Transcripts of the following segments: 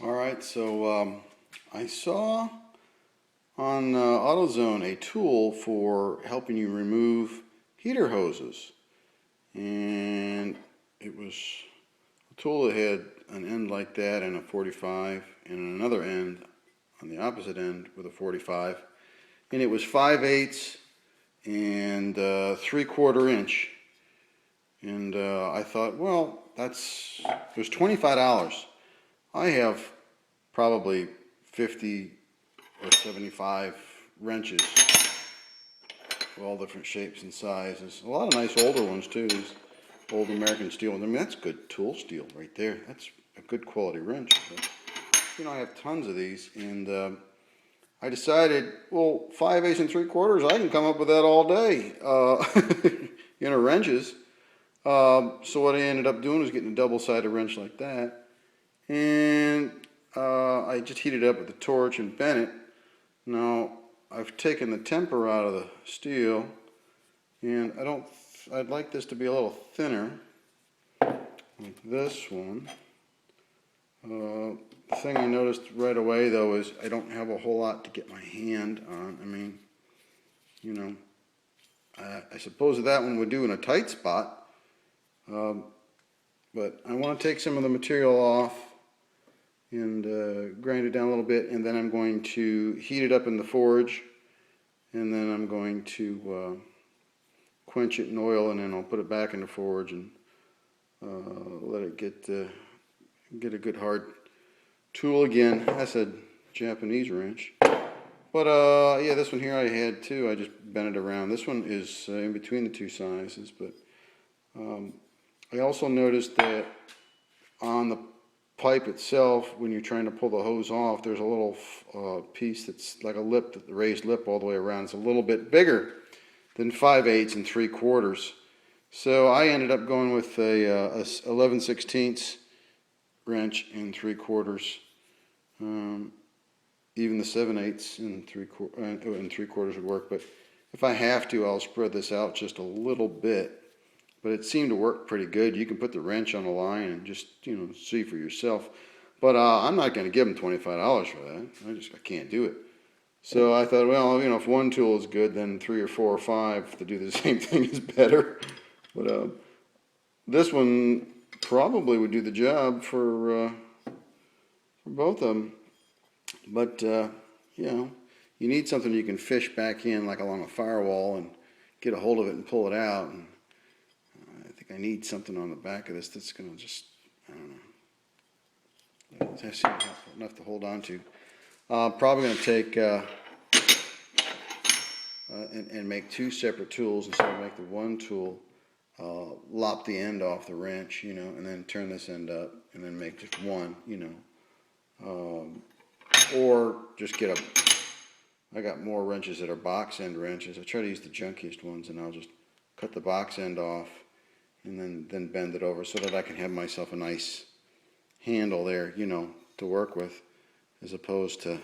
All right, so I saw on AutoZone a tool for helping you remove heater hoses, and it was a tool that had an end like that and a 45, and another end on the opposite end with a 45, and it was 5/8 and 3/4 inch, and I thought, well, it was $25. I have probably 50 or 75 wrenches of all different shapes and sizes. A lot of nice older ones too, these old American steel ones. I mean, that's good tool steel right there. That's a good quality wrench. But, I have tons of these, and I decided, well, 5/8 and 3/4, I can come up with that all day. Wrenches. So what I ended up doing was getting a double-sided wrench like that, and I just heated it up with the torch and bent it. Now I've taken the temper out of the steel, and I'd like this to be a little thinner, like this one. The thing I noticed right away though is I don't have a whole lot to get my hand on. I mean, I suppose that one would do in a tight spot, but I want to take some of the material off and grind it down a little bit, and then I'm going to heat it up in the forge, and then I'm going to quench it in oil, and then I'll put it back in the forge and let it get a good hard tool again. That's a Japanese wrench. But yeah, this one here I had too. I just bent it around. This one is in between the two sizes, but I also noticed that on the pipe itself, when you're trying to pull the hose off, there's a little piece that's like a lip, the raised lip all the way around. It's a little bit bigger than 5/8 and 3/4. So I ended up going with a 11/16 wrench and 3/4. Even the 7/8 and 3/4 would work, but if I have to, I'll spread this out just a little bit. But it seemed to work pretty good. You can put the wrench on the line and just see for yourself. But I'm not going to give them $25 for that. I can't do it. So I thought, well, if one tool is good, then 3 or 4 or 5 to do the same thing is better. But this one probably would do the job for both of them. But you need something you can fish back in, like along a firewall, and get a hold of it and pull it out. And I think I need something on the back of this that's going to just, I don't know, that's enough to hold on to. Probably going to take and make 2 separate tools instead of make the one tool. Lop the end off the wrench, and then turn this end up, and then make just one, or just get I got more wrenches that are box end wrenches. I try to use the junkiest ones, and I'll just cut the box end off and then bend it over so that I can have myself a nice handle there, to work with, as opposed to,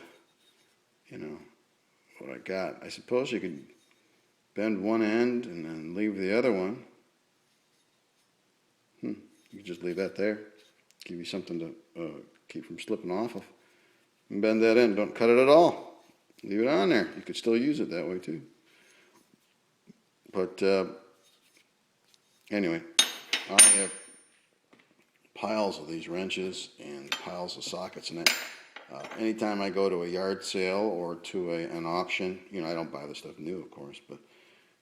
what I got. I suppose you could bend one end and then leave the other one. You could just leave that there. Give you something to keep from slipping off of. And bend that end. Don't cut it at all. Leave it on there. You could still use it that way too. But anyway, I have piles of these wrenches and piles of sockets in it. Anytime I go to a yard sale or to an auction, I don't buy the stuff new, of course, but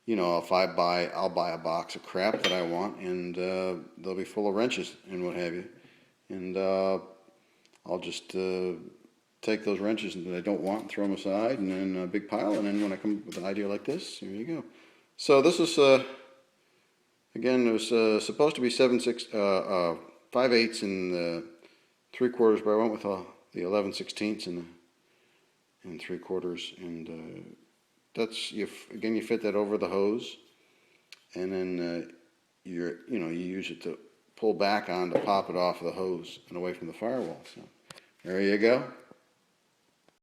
if I'll buy a box of crap that I want, and they'll be full of wrenches and what have you, and I'll just take those wrenches that I don't want and throw them aside, and then a big pile, and then when I come up with an idea like this, here you go. So this is again, it was supposed to be 5/8 and 3/4, but I went with the 11/16 and 3/4, and that's you fit that over the hose, and then you use it to pull back on to pop it off of the hose and away from the firewall. So there you go.